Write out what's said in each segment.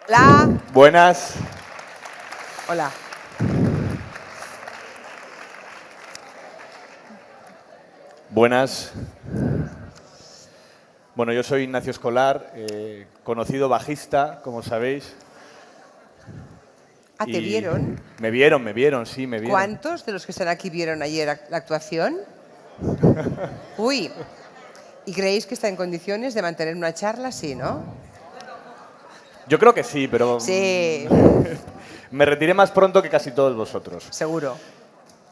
Hola. Buenas. Hola. Buenas. Bueno, yo soy Ignacio Escolar, conocido bajista, como sabéis. Ah, ¿te Y vieron? me vieron, sí, me vieron. ¿Cuántos de los que están aquí vieron ayer la actuación? Uy, ¿y creéis que está en condiciones de mantener una charla? Sí, ¿no? Yo creo que sí, pero Sí, me retiré más pronto que casi todos vosotros. seguro.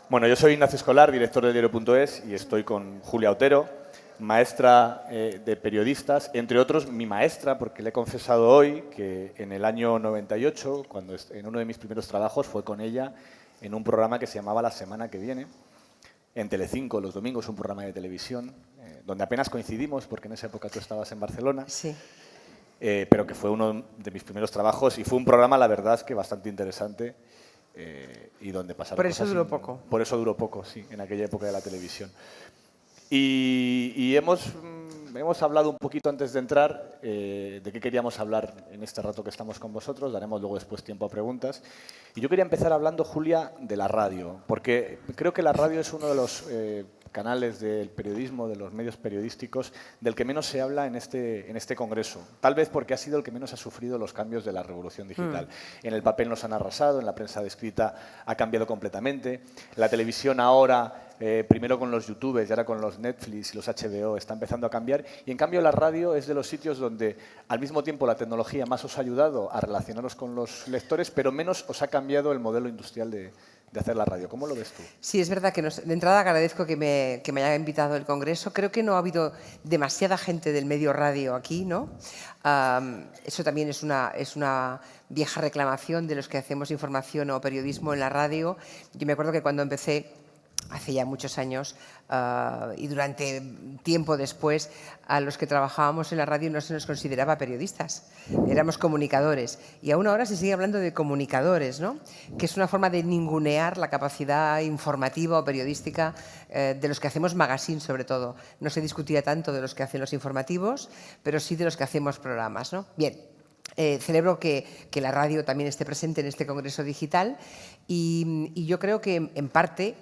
Bueno, yo soy Ignacio Escolar, director de diario.es, y estoy con Julia Otero, maestra de periodistas, entre otros mi maestra, porque le he confesado hoy que en el año 98, cuando en uno de mis primeros trabajos, fue con ella en un programa que se llamaba La Semana que Viene, en Telecinco, los domingos, un programa de televisión, donde apenas coincidimos, porque en esa época tú estabas en Barcelona, Sí. pero que fue uno de mis primeros trabajos y fue un programa, la verdad, es que bastante interesante y donde pasaron Por eso cosas. duró poco. Por eso duró poco, sí, en aquella época de la televisión. Y hemos hablado un poquito antes de entrar de qué queríamos hablar en este rato que estamos con vosotros. Daremos luego después tiempo a preguntas. Y yo quería empezar hablando, Julia, de la radio, porque creo que la radio es uno de los canales del periodismo, de los medios periodísticos, del que menos se habla en este congreso. Tal vez porque ha sido el que menos ha sufrido los cambios de la revolución digital. En el papel nos han arrasado, en la prensa escrita ha cambiado completamente. La televisión ahora, primero con los youtubers y ahora con los Netflix y los HBO, está empezando a cambiar. Y en cambio la radio es de los sitios donde al mismo tiempo la tecnología más os ha ayudado a relacionaros con los lectores, pero menos os ha cambiado el modelo industrial de hacer la radio. ¿Cómo lo ves tú? Sí, es verdad que de entrada agradezco que me haya invitado al Congreso. Creo que no ha habido demasiada gente del medio radio aquí, ¿no? Eso también es una vieja reclamación de los que hacemos información o periodismo en la radio. Yo me acuerdo que cuando empecé hace ya muchos años y durante tiempo después, a los que trabajábamos en la radio no se nos consideraba periodistas, éramos comunicadores. Y aún ahora se sigue hablando de comunicadores, ¿no? Que es una forma de ningunear la capacidad informativa o periodística de los que hacemos magazine, sobre todo. No se discutía tanto de los que hacen los informativos, pero sí de los que hacemos programas, ¿no? Bien. Celebro que la radio también esté presente en este Congreso Digital y yo creo que en parte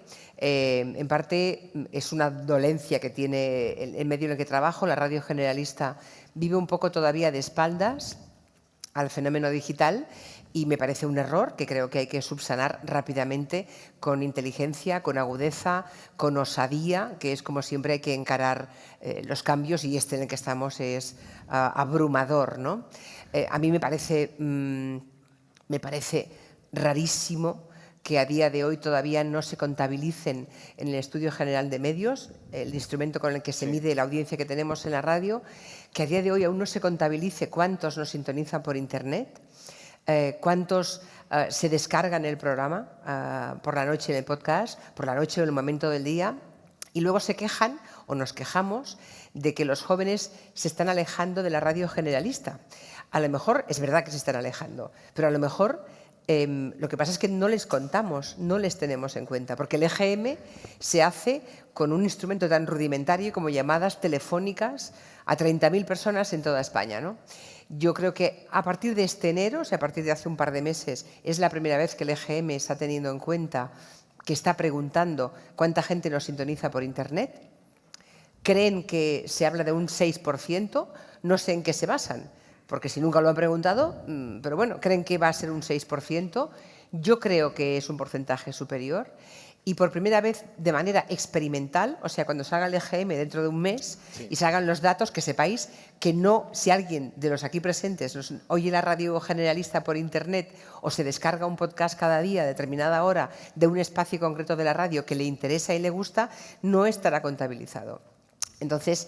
es una dolencia que tiene el medio en el que trabajo. La radio generalista vive un poco todavía de espaldas al fenómeno digital y me parece un error que creo que hay que subsanar rápidamente con inteligencia, con agudeza, con osadía, que es como siempre hay que encarar los cambios y este en el que estamos es abrumador, ¿no? A mí me parece rarísimo que a día de hoy todavía no se contabilicen en el Estudio General de Medios, el instrumento con el que se mide la audiencia que tenemos en la radio, que a día de hoy aún no se contabilice cuántos nos sintonizan por Internet, cuántos se descargan el programa por la noche en el podcast, por la noche o en el momento del día, y luego se quejan o nos quejamos de que los jóvenes se están alejando de la radio generalista. A lo mejor es verdad que se están alejando, pero a lo mejor lo que pasa es que no les contamos, no les tenemos en cuenta, porque el EGM se hace con un instrumento tan rudimentario como llamadas telefónicas a 30.000 personas en toda España, ¿no? Yo creo que a partir de este enero, o sea, a partir de hace un par de meses, es la primera vez que el EGM está teniendo en cuenta, que está preguntando cuánta gente nos sintoniza por Internet. Creen que se habla de un 6%, no sé en qué se basan, porque si nunca lo han preguntado, pero bueno, creen que va a ser un 6%. Yo creo que es un porcentaje superior y por primera vez de manera experimental, o sea, cuando salga el EGM dentro de un mes y salgan los datos, que sepáis que no, si alguien de los aquí presentes nos oye la radio generalista por Internet o se descarga un podcast cada día a determinada hora de un espacio concreto de la radio que le interesa y le gusta, no estará contabilizado. Entonces,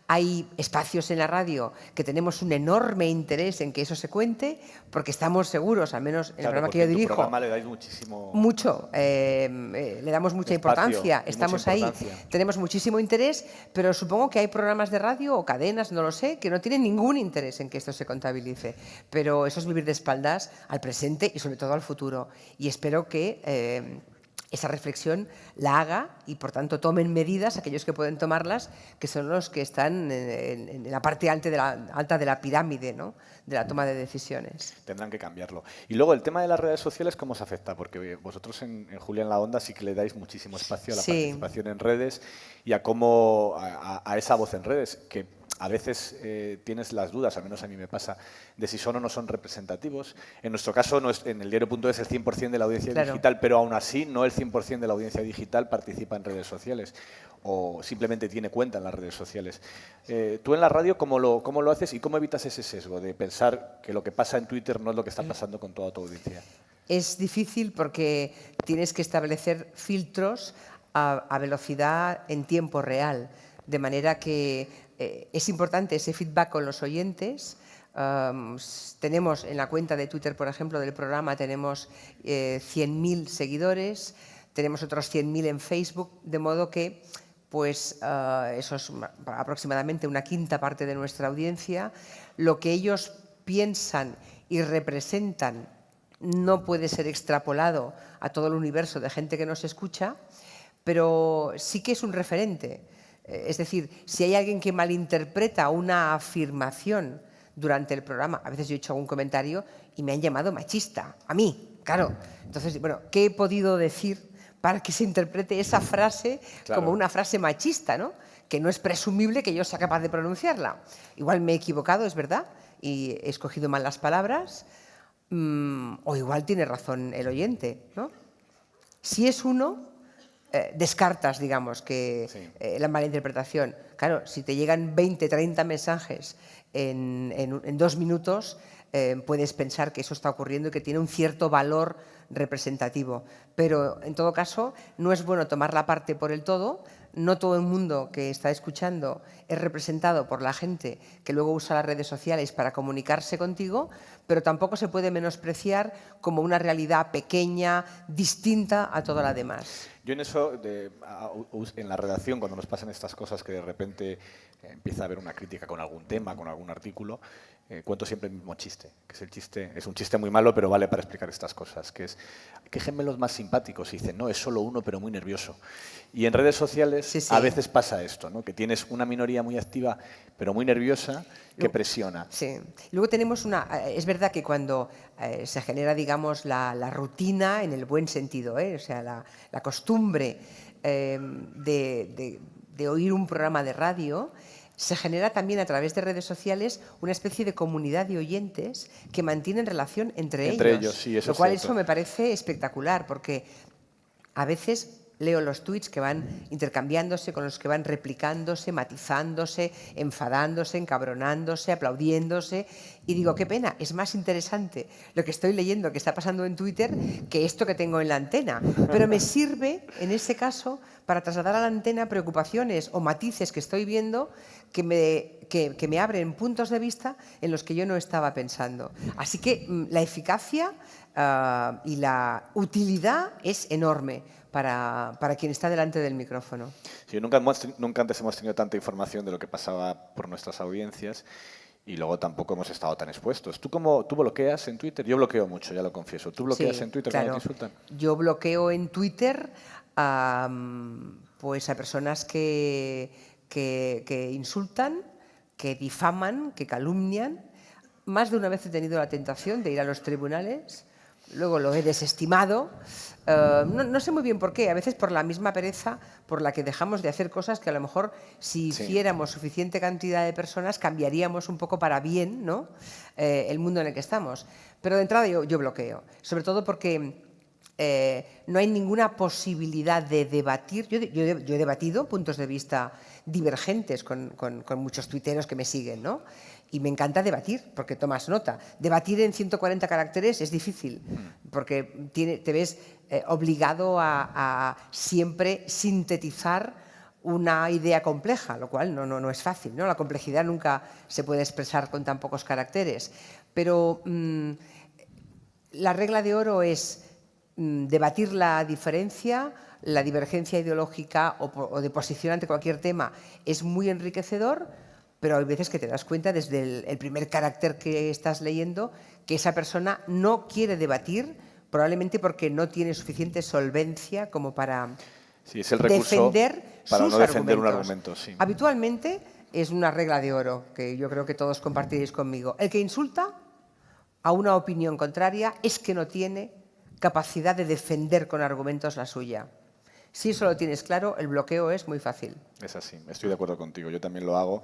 hay espacios en la radio que tenemos un enorme interés en que eso se cuente, porque estamos seguros, al menos en el programa que yo dirijo, en tu programa le dais muchísimo mucho, le damos mucha espacio importancia, y estamos mucha ahí, importancia. tenemos muchísimo interés, pero supongo que hay programas de radio o cadenas, no lo sé, que no tienen ningún interés en que esto se contabilice. Pero eso es vivir de espaldas al presente y sobre todo al futuro. Y espero que esa reflexión la haga y, por tanto, tomen medidas, aquellos que pueden tomarlas, que son los que están en la parte alta de la pirámide, ¿no?, de la toma de decisiones. Tendrán que cambiarlo. Y luego, el tema de las redes sociales, ¿cómo os afecta? Porque vosotros en Julia en la Onda sí que le dais muchísimo espacio a la participación en redes y a cómo a esa voz en redes, que a veces tienes las dudas, al menos a mí me pasa, de si son o no son representativos. En nuestro caso, en el diario.es el 100% de la audiencia digital, pero aún así no el 100% de la audiencia digital participa en redes sociales o simplemente tiene cuenta en las redes sociales. Tú en la radio, ¿cómo lo haces y cómo evitas ese sesgo de pensar que lo que pasa en Twitter no es lo que está pasando con toda tu audiencia? Es difícil porque tienes que establecer filtros a velocidad en tiempo real, de manera que es importante ese feedback con los oyentes. Tenemos en la cuenta de Twitter, por ejemplo, del programa, tenemos 100.000 seguidores, tenemos otros 100.000 en Facebook, de modo que pues eso es aproximadamente una quinta parte de nuestra audiencia. Lo que ellos piensan y representan no puede ser extrapolado a todo el universo de gente que nos escucha, pero sí que es un referente. Es decir, si hay alguien que malinterpreta una afirmación durante el programa, a veces yo he hecho algún comentario y me han llamado machista, a mí, claro. Entonces, bueno, ¿qué he podido decir para que se interprete esa frase como una frase machista, ¿no?, que no es presumible que yo sea capaz de pronunciarla? Igual me he equivocado, es verdad, y he escogido mal las palabras, o igual tiene razón el oyente, ¿no? Si es uno, descartas, digamos, que la mala interpretación. Claro, si te llegan 20, 30 mensajes en 2 minutos, puedes pensar que eso está ocurriendo y que tiene un cierto valor representativo. Pero, en todo caso, no es bueno tomar la parte por el todo. No todo el mundo que está escuchando es representado por la gente que luego usa las redes sociales para comunicarse contigo, pero tampoco se puede menospreciar como una realidad pequeña, distinta a toda la demás. Yo en eso, en la redacción, cuando nos pasan estas cosas que de repente empieza a haber una crítica con algún tema, con algún artículo, cuento siempre el mismo chiste, que es un chiste muy malo, pero vale para explicar estas cosas, que es, ¿qué gemelos más simpáticos? Y dicen, no, es solo uno, pero muy nervioso. Y en redes sociales a veces pasa esto, ¿no?, que tienes una minoría muy activa, pero muy nerviosa, que presiona. Sí. Luego tenemos es verdad que cuando se genera, digamos, la rutina, en el buen sentido, o sea, la costumbre de oír un programa de radio, se genera también a través de redes sociales una especie de comunidad de oyentes que mantienen relación entre ellos. Sí, eso lo cual es cierto. eso me parece espectacular, porque a veces leo los tuits que van intercambiándose, con los que van replicándose, matizándose, enfadándose, encabronándose, aplaudiéndose, y digo, qué pena, es más interesante lo que estoy leyendo, que está pasando en Twitter, que esto que tengo en la antena. Pero me sirve, en ese caso, para trasladar a la antena preocupaciones o matices que estoy viendo que me abren puntos de vista en los que yo no estaba pensando. Así que la eficacia y la utilidad es enorme para quien está delante del micrófono. Sí, nunca antes hemos tenido tanta información de lo que pasaba por nuestras audiencias y luego tampoco hemos estado tan expuestos. ¿Tú bloqueas en Twitter? Yo bloqueo mucho, ya lo confieso. ¿Tú bloqueas en Twitter cuando te insultan? Yo bloqueo en Twitter pues a personas que insultan, que difaman, que calumnian. Más de una vez he tenido la tentación de ir a los tribunales. Luego lo he desestimado. No sé muy bien por qué, a veces por la misma pereza por la que dejamos de hacer cosas que a lo mejor si hiciéramos suficiente cantidad de personas cambiaríamos un poco para bien, ¿no?, el mundo en el que estamos. Pero de entrada yo bloqueo, sobre todo porque no hay ninguna posibilidad de debatir. Yo he debatido puntos de vista divergentes con muchos tuiteros que me siguen, ¿no? Y me encanta debatir, porque tomas nota. Debatir en 140 caracteres es difícil, porque te ves obligado a siempre sintetizar una idea compleja, lo cual no es fácil, ¿no? La complejidad nunca se puede expresar con tan pocos caracteres. Pero la regla de oro es debatir la diferencia, la divergencia ideológica o de posición ante cualquier tema es muy enriquecedor, pero hay veces que te das cuenta desde el primer carácter que estás leyendo que esa persona no quiere debatir probablemente porque no tiene suficiente solvencia como para Sí, es el recurso defender para sus no defender un argumentos. argumento. Sí. Habitualmente es una regla de oro que yo creo que todos compartiréis conmigo. El que insulta a una opinión contraria es que no tiene capacidad de defender con argumentos la suya. Si eso lo tienes claro, el bloqueo es muy fácil. Es así, estoy de acuerdo contigo, yo también lo hago.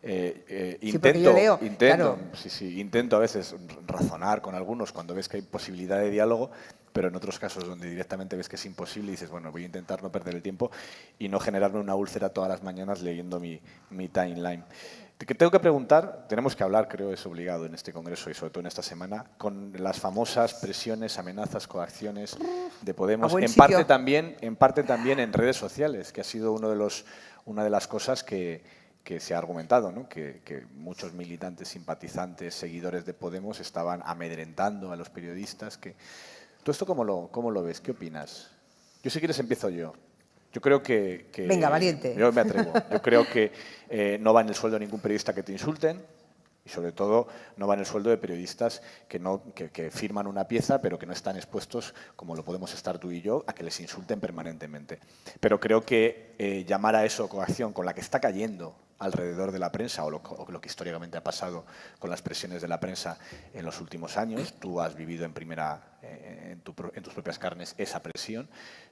Sí, porque yo leo, claro. Intento a veces razonar con algunos cuando ves que hay posibilidad de diálogo, pero en otros casos donde directamente ves que es imposible y dices, bueno, voy a intentar no perder el tiempo y no generarme una úlcera todas las mañanas leyendo mi timeline. Que tengo que preguntar, tenemos que hablar, creo, es obligado en este congreso y sobre todo en esta semana, con las famosas presiones, amenazas, coacciones de Podemos, en parte también en redes sociales, que ha sido una de las cosas que se ha argumentado, ¿no? que muchos militantes, simpatizantes, seguidores de Podemos estaban amedrentando a los periodistas. ¿Tú esto cómo lo ves? ¿Qué opinas? Yo, si quieres, empiezo yo. Yo creo que Venga, valiente. Yo me atrevo. Yo creo que no va en el sueldo de ningún periodista que te insulten y, sobre todo, no va en el sueldo de periodistas que firman una pieza pero que no están expuestos, como lo podemos estar tú y yo, a que les insulten permanentemente. Pero creo que llamar a eso coacción con la que está cayendo alrededor de la prensa o lo que históricamente ha pasado con las presiones de la prensa en los últimos años, tú has vivido en tus propias carnes esa presión,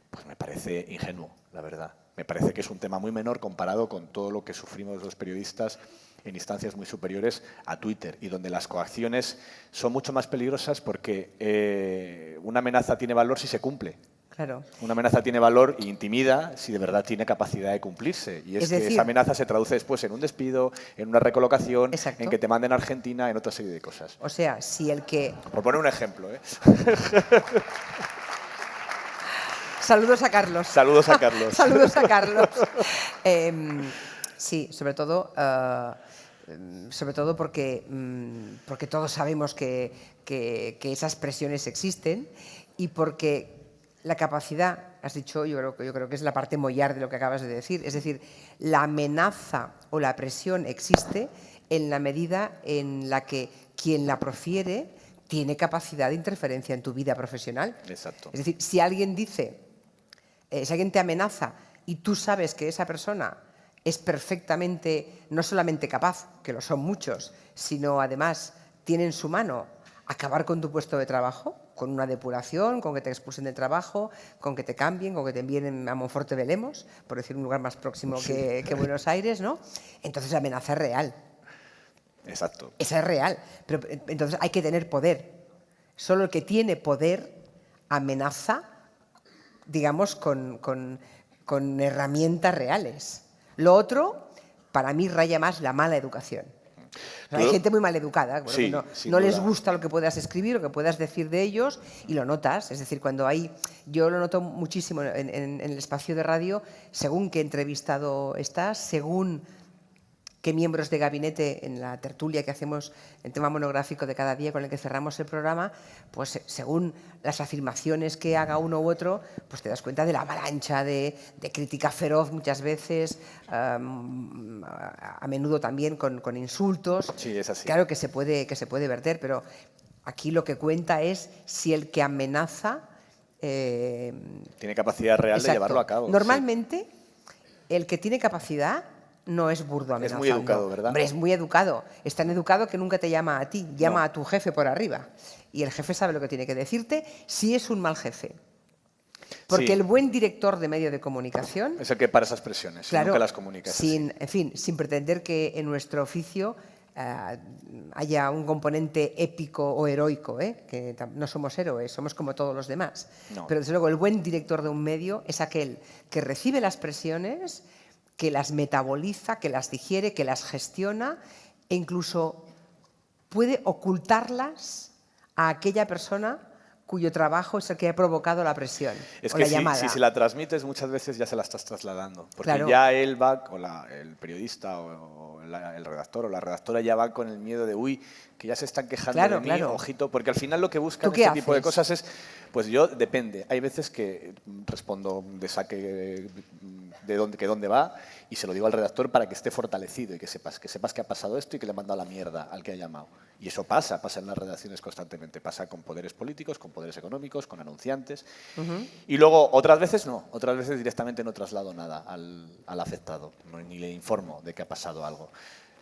pues me parece ingenuo, la verdad. Me parece que es un tema muy menor comparado con todo lo que sufrimos los periodistas en instancias muy superiores a Twitter y donde las coacciones son mucho más peligrosas porque una amenaza tiene valor si se cumple. Claro. Una amenaza tiene valor e intimida si de verdad tiene capacidad de cumplirse. Y es que esa amenaza se traduce después en un despido, en una recolocación, exacto, en que te manden a Argentina, en otra serie de cosas. O sea, si el que... Por poner un ejemplo, ¿eh? Saludos a Carlos. Saludos a Carlos. Saludos a Carlos. Sí, sobre todo porque todos sabemos que esas presiones existen y porque la capacidad, has dicho, yo creo que es la parte mollar de lo que acabas de decir, es decir, la amenaza o la presión existe en la medida en la que quien la profiere tiene capacidad de interferencia en tu vida profesional. Exacto. Es decir, si alguien te amenaza y tú sabes que esa persona es perfectamente, no solamente capaz, que lo son muchos, sino además tiene en su mano acabar con tu puesto de trabajo, con una depuración, con que te expulsen del trabajo, con que te cambien, con que te envíen a Monforte de Lemos, por decir un lugar más próximo que Buenos Aires, ¿no? Entonces la amenaza es real. Exacto. Esa es real. Pero entonces hay que tener poder. Solo el que tiene poder amenaza, digamos, con herramientas reales. Lo otro, para mí, raya más la mala educación. O sea, hay gente muy mal educada, bueno, sí, que no les gusta lo que puedas escribir, lo que puedas decir de ellos, y lo notas. Es decir, yo lo noto muchísimo en el espacio de radio, según qué entrevistado estás, según qué miembros de gabinete en la tertulia que hacemos, el tema monográfico de cada día con el que cerramos el programa, pues según las afirmaciones que haga uno u otro, pues te das cuenta de la avalancha de crítica feroz muchas veces, a menudo también con insultos. Sí, es así. Claro que se puede verter, pero aquí lo que cuenta es si el que amenaza tiene capacidad real de llevarlo a cabo. Normalmente, el que tiene capacidad no es burdo amenazando. Es muy educado, ¿verdad? Hombre, es muy educado. Es tan educado que nunca te llama a ti, llama a tu jefe por arriba. Y el jefe sabe lo que tiene que decirte si es un mal jefe. Porque el buen director de medio de comunicación... es el que para esas presiones, claro, nunca las comunica. En fin, sin pretender que en nuestro oficio haya un componente épico o heroico, que no somos héroes, somos como todos los demás. No. Pero desde luego el buen director de un medio es aquel que recibe las presiones, que las metaboliza, que las digiere, que las gestiona e incluso puede ocultarlas a aquella persona cuyo trabajo es el que ha provocado la presión es o que la llamada. Si se la transmites muchas veces ya se la estás trasladando, porque claro, ya él va, o el periodista o el redactor o la redactora ya va con el miedo de uy, que ya se están quejando de mí, ojito, porque al final lo que buscan este tipo de cosas es, pues yo depende, hay veces que respondo de saque de dónde va y se lo digo al redactor para que esté fortalecido y que sepas que ha pasado esto y que le he mandado la mierda al que ha llamado. Y eso pasa en las redacciones constantemente, pasa con poderes políticos, con poderes económicos, con anunciantes. Y luego, otras veces no, otras veces directamente no traslado nada al afectado, ni le informo de que ha pasado algo.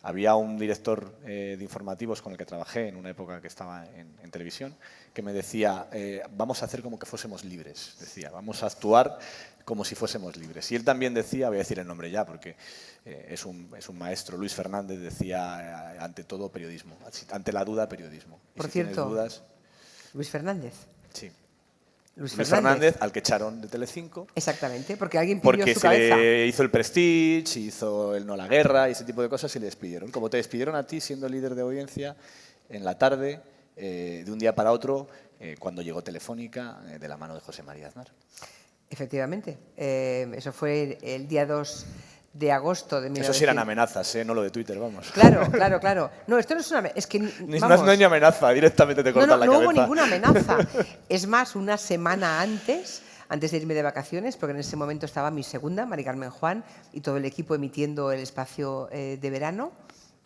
Había un director de informativos con el que trabajé en una época que estaba en televisión que me decía, vamos a hacer como que fuésemos libres, decía, vamos a actuar como si fuésemos libres. Y él también decía, voy a decir el nombre ya porque es un maestro, Luis Fernández, decía, ante todo periodismo, ante la duda periodismo. Por si cierto, tienes dudas, Luis Fernández. sí. Luis Luis Fernández, al que echaron de Telecinco. Exactamente, porque alguien pidió Porque su se cabeza. le hizo el Prestige, hizo el No a la Guerra y ese tipo de cosas y le despidieron. Como te despidieron a ti siendo líder de audiencia en la tarde, de un día para otro, cuando llegó Telefónica de la mano de José María Aznar. Efectivamente. Eso fue el día 2 de agosto de 1900. Eso sí eran amenazas, no lo de Twitter, vamos. Claro, claro, claro. No, esto no es una... Es que, vamos, No es ni amenaza, directamente te cortan la no cabeza. hubo ninguna amenaza. Es más, una semana antes de irme de vacaciones, porque en ese momento estaba mi segunda, Mari Carmen Juan, y todo el equipo emitiendo el espacio de verano,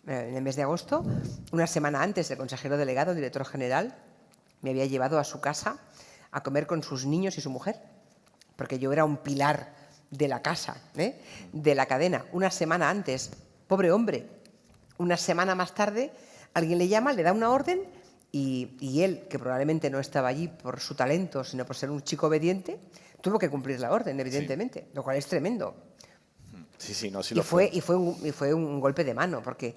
en el mes de agosto, una semana antes el consejero delegado, el director general, me había llevado a su casa a comer con sus niños y su mujer, porque yo era un pilar de la casa, de la cadena. Una semana antes, pobre hombre, una semana más tarde, alguien le llama, le da una orden y él, que probablemente no estaba allí por su talento, sino por ser un chico obediente, tuvo que cumplir la orden, evidentemente, sí. Lo cual es tremendo. Sí, no, sí y lo fue. Y fue un golpe de mano, porque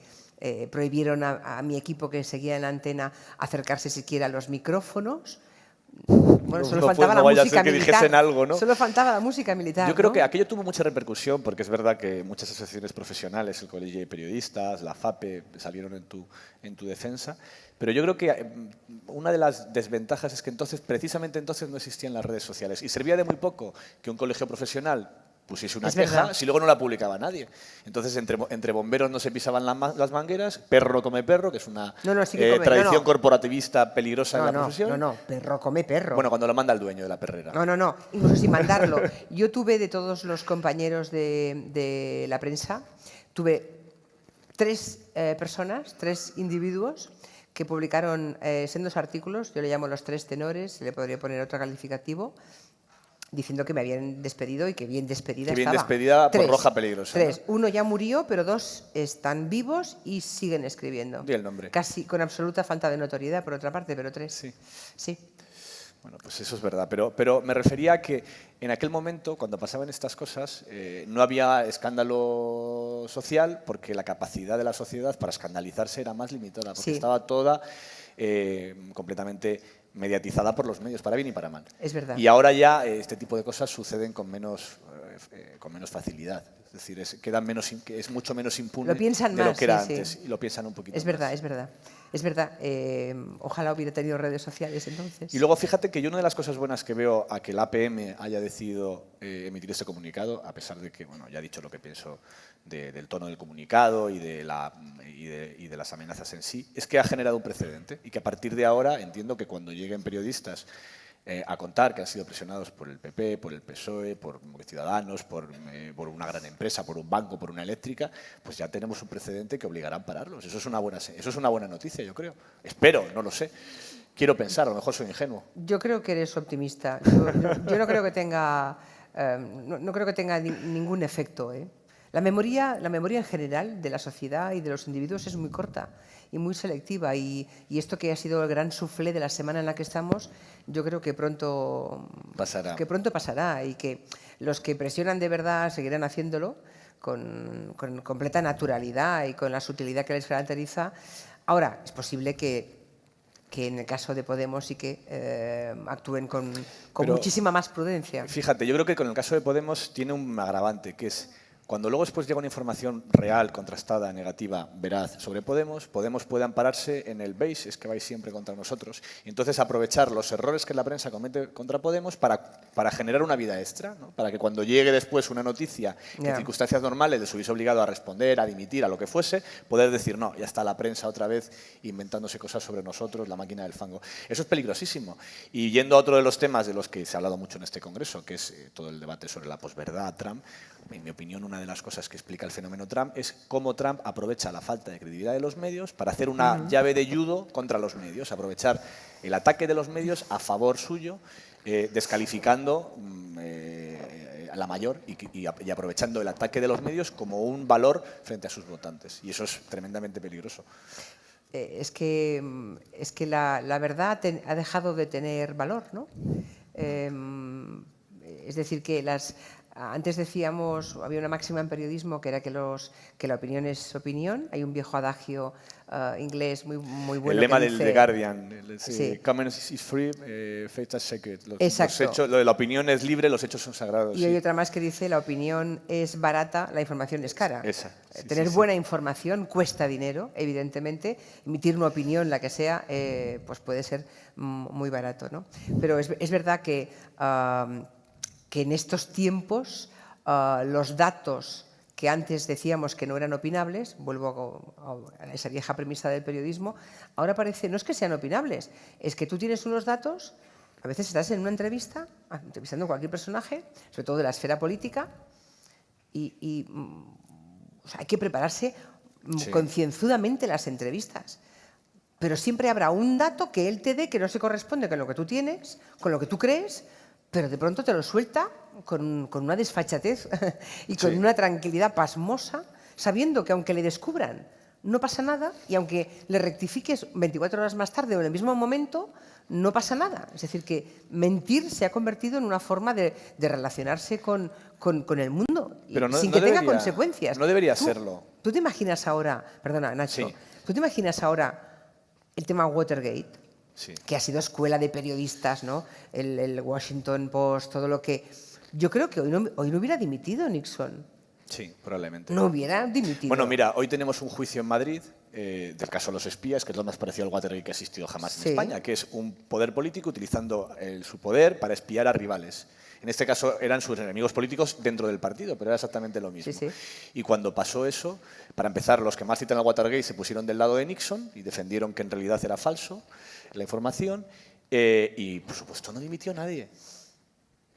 prohibieron a mi equipo que seguía en la antena acercarse siquiera a los micrófonos. Bueno, solo faltaba la música militar. Algo, ¿no? Solo faltaba la música militar. Yo creo ¿no? que aquello tuvo mucha repercusión porque es verdad que muchas asociaciones profesionales, el Colegio de Periodistas, la FAPE, salieron en tu defensa. Pero yo creo que una de las desventajas es que precisamente entonces no existían las redes sociales y servía de muy poco que un colegio profesional pusiese una queja si luego no la publicaba nadie. Entonces, entre bomberos no se pisaban las mangueras, perro come perro, que es una tradición corporativista peligrosa en la profesión. No, perro come perro. Bueno, cuando lo manda el dueño de la perrera. No, incluso sin mandarlo. Yo tuve de todos los compañeros de la prensa, tuve 3 personas, 3 individuos que publicaron sendos artículos, yo le llamo los 3 tenores, le podría poner otro calificativo, diciendo que me habían despedido y que bien despedida estaba. Bien despedida por roja peligrosa. 3. ¿No? Uno ya murió, pero 2 están vivos y siguen escribiendo. Di el nombre. Casi con absoluta falta de notoriedad, por otra parte, pero 3. Sí. Bueno, pues eso es verdad. Pero me refería a que en aquel momento, cuando pasaban estas cosas, no había escándalo social porque la capacidad de la sociedad para escandalizarse era más limitada, porque estaba toda completamente mediatizada por los medios, para bien y para mal. Es verdad. Y ahora ya este tipo de cosas suceden con menos facilidad. Es decir, es mucho menos impune de lo que era antes. Y lo piensan un poquito más. Es verdad. Ojalá hubiera tenido redes sociales entonces. Y luego fíjate que yo una de las cosas buenas que veo a que la APM haya decidido emitir este comunicado, a pesar de que, bueno, ya he dicho lo que pienso del tono del comunicado y de las amenazas en sí, es que ha generado un precedente y que a partir de ahora entiendo que cuando lleguen periodistas a contar que han sido presionados por el PP, por el PSOE, por Ciudadanos, por una gran empresa, por un banco, por una eléctrica, pues ya tenemos un precedente que obligará a ampararlos. Eso es una buena noticia, yo creo. Espero, no lo sé. Quiero pensar, a lo mejor soy ingenuo. Yo creo que eres optimista. Yo no creo que tenga, no creo que tenga ningún efecto. La memoria en general de la sociedad y de los individuos es muy corta y muy selectiva y esto que ha sido el gran soufflé de la semana en la que estamos, yo creo que pronto pasará y que los que presionan de verdad seguirán haciéndolo con completa naturalidad y con la sutilidad que les caracteriza. Ahora, es posible que en el caso de Podemos sí que actúen con muchísima más prudencia. Fíjate, yo creo que con el caso de Podemos tiene un agravante, que es cuando luego después llega una información real, contrastada, negativa, veraz sobre Podemos puede ampararse en el veis, es que vais siempre contra nosotros, y entonces aprovechar los errores que la prensa comete contra Podemos para generar una vida extra, ¿no? Para que cuando llegue después una noticia en circunstancias normales les hubiese obligado a responder, a dimitir, a lo que fuese, poder decir, no, ya está la prensa otra vez inventándose cosas sobre nosotros, la máquina del fango. Eso es peligrosísimo. Y yendo a otro de los temas de los que se ha hablado mucho en este congreso, que es todo el debate sobre la posverdad, Trump, en mi opinión, una una de las cosas que explica el fenómeno Trump es cómo Trump aprovecha la falta de credibilidad de los medios para hacer una llave de judo contra los medios, aprovechar el ataque de los medios a favor suyo, descalificando a la mayor y aprovechando el ataque de los medios como un valor frente a sus votantes. Y eso es tremendamente peligroso. Es que la verdad ha dejado de tener valor, ¿no? Es decir, que antes decíamos, había una máxima en periodismo que era que la opinión es opinión. Hay un viejo adagio inglés muy bueno. El lema que del dice, The Guardian, sí. Comments is free, facts are sacred. Exacto. Lo de la opinión es libre, los hechos son sagrados. Y hay otra más que dice, la opinión es barata, la información es cara. Esa, sí, Tener sí, buena información cuesta dinero, evidentemente. Emitir una opinión, la que sea, pues puede ser muy barato, ¿no? Pero es verdad que en estos tiempos los datos que antes decíamos que no eran opinables, vuelvo a esa vieja premisa del periodismo, ahora parece, no es que sean opinables, es que tú tienes unos datos, a veces estás en una entrevista, entrevistando a cualquier personaje, sobre todo de la esfera política, o sea, hay que prepararse concienzudamente las entrevistas. Pero siempre habrá un dato que él te dé que no se corresponde con lo que tú tienes, con lo que tú crees, pero de pronto te lo suelta con una desfachatez y con una tranquilidad pasmosa, sabiendo que aunque le descubran no pasa nada y aunque le rectifiques 24 horas más tarde o en el mismo momento, no pasa nada. Es decir, que mentir se ha convertido en una forma de relacionarse con el mundo Pero sin que tenga consecuencias. No debería serlo. ¿Tú te imaginas ahora, perdona Nacho, Sí. ¿tú te imaginas ahora el tema Watergate? Sí. Que ha sido escuela de periodistas, ¿no? El Washington Post, todo lo que... Yo creo que hoy no hubiera dimitido Nixon. Sí, probablemente. No hubiera dimitido. Bueno, mira, hoy tenemos un juicio en Madrid del caso de los espías, que es lo más parecido al Watergate que ha existido jamás en España, que es un poder político utilizando su poder para espiar a rivales. En este caso eran sus enemigos políticos dentro del partido, pero era exactamente lo mismo. Sí. Y cuando pasó eso, para empezar, los que más citan al Watergate se pusieron del lado de Nixon y defendieron que en realidad era falso la información y, por supuesto, no dimitió nadie.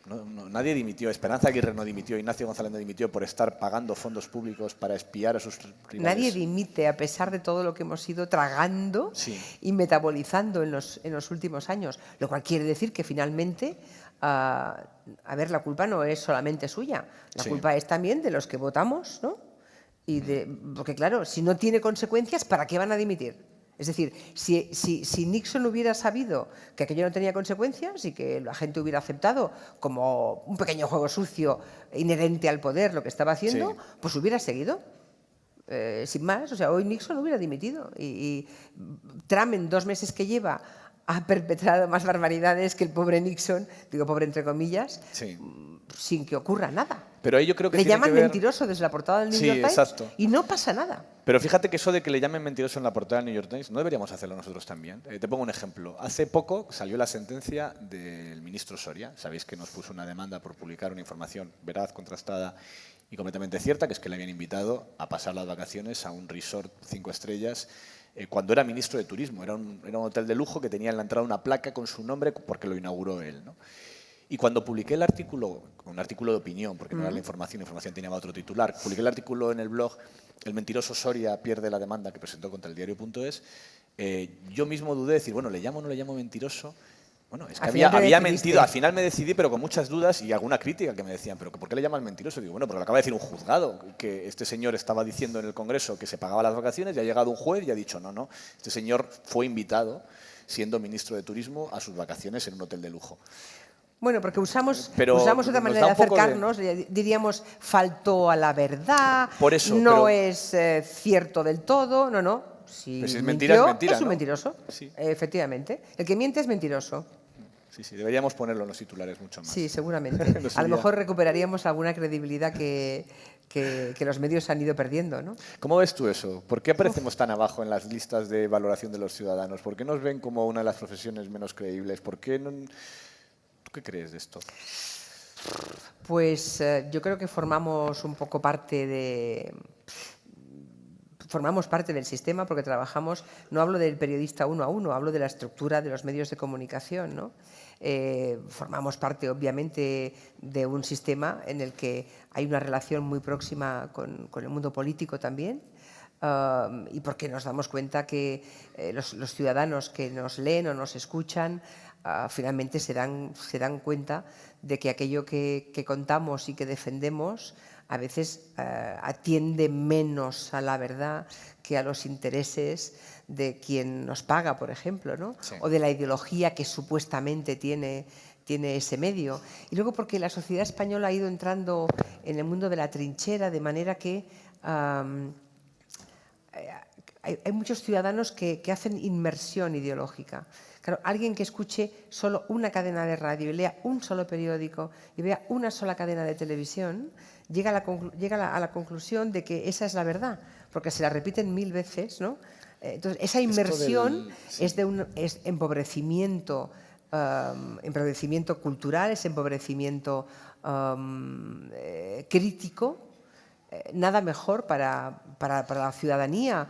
Nadie dimitió. Esperanza Aguirre no dimitió, Ignacio González no dimitió por estar pagando fondos públicos para espiar a sus rivales. Nadie dimite, a pesar de todo lo que hemos ido tragando y metabolizando en los últimos años. Lo cual quiere decir que finalmente, a ver, la culpa no es solamente suya. La culpa es también de los que votamos, ¿no? Porque claro, si no tiene consecuencias, ¿para qué van a dimitir? Es decir, si Nixon hubiera sabido que aquello no tenía consecuencias y que la gente hubiera aceptado como un pequeño juego sucio inherente al poder lo que estaba haciendo, pues hubiera seguido. Sin más, o sea, hoy Nixon hubiera dimitido. Y Trump, en 2 meses que lleva, ha perpetrado más barbaridades que el pobre Nixon, digo pobre entre comillas, sin que ocurra nada. Pero ahí yo creo que le llaman mentiroso desde la portada del New York Times y no pasa nada. Pero fíjate que eso de que le llamen mentiroso en la portada del New York Times, ¿no deberíamos hacerlo nosotros también? Te pongo un ejemplo. Hace poco salió la sentencia del ministro Soria. Sabéis que nos puso una demanda por publicar una información veraz, contrastada y completamente cierta, que es que le habían invitado a pasar las vacaciones a un resort 5 estrellas cuando era ministro de Turismo. Era un hotel de lujo que tenía en la entrada una placa con su nombre porque lo inauguró él, ¿no? Y cuando publiqué el artículo, un artículo de opinión, porque no era la información tenía otro titular, publiqué el artículo en el blog El mentiroso Soria pierde la demanda que presentó contra el diario.es, yo mismo dudé de decir, bueno, ¿le llamo o no le llamo mentiroso? Bueno, es que había mentido. Al final me decidí, pero con muchas dudas y alguna crítica que me decían, ¿pero por qué le llaman mentiroso? Digo, bueno, porque lo acaba de decir un juzgado, que este señor estaba diciendo en el Congreso que se pagaba las vacaciones y ha llegado un juez y ha dicho, no, este señor fue invitado, siendo ministro de Turismo, a sus vacaciones en un hotel de lujo. Bueno, porque usamos otra manera de acercarnos, diríamos, faltó a la verdad, por eso, no es cierto del todo, no. Si es mentira, es mentira, es un mentiroso, efectivamente. El que miente es mentiroso. Sí, deberíamos ponerlo en los titulares mucho más. Sí, seguramente. A lo mejor recuperaríamos alguna credibilidad que los medios han ido perdiendo, ¿no? ¿Cómo ves tú eso? ¿Por qué aparecemos tan abajo en las listas de valoración de los ciudadanos? ¿Por qué nos ven como una de las profesiones menos creíbles? ¿Por qué no... ¿Tú qué crees de esto? Pues yo creo que formamos un poco parte formamos parte del sistema porque trabajamos, no hablo del periodista uno a uno, hablo de la estructura de los medios de comunicación, ¿no? Formamos parte, obviamente, de un sistema en el que hay una relación muy próxima con el mundo político también, y porque nos damos cuenta que los ciudadanos que nos leen o nos escuchan finalmente se dan cuenta de que aquello que contamos y que defendemos a veces atiende menos a la verdad que a los intereses de quien nos paga, por ejemplo, ¿no? Sí. O de la ideología que supuestamente tiene ese medio. Y luego porque la sociedad española ha ido entrando en el mundo de la trinchera, de manera que hay muchos ciudadanos que hacen inmersión ideológica. Claro, alguien que escuche solo una cadena de radio y lea un solo periódico y vea una sola cadena de televisión, llega a la conclusión de que esa es la verdad, porque se la repiten 1000 veces, ¿no? Entonces, esa inmersión es empobrecimiento, empobrecimiento cultural, es empobrecimiento crítico. Nada mejor para la ciudadanía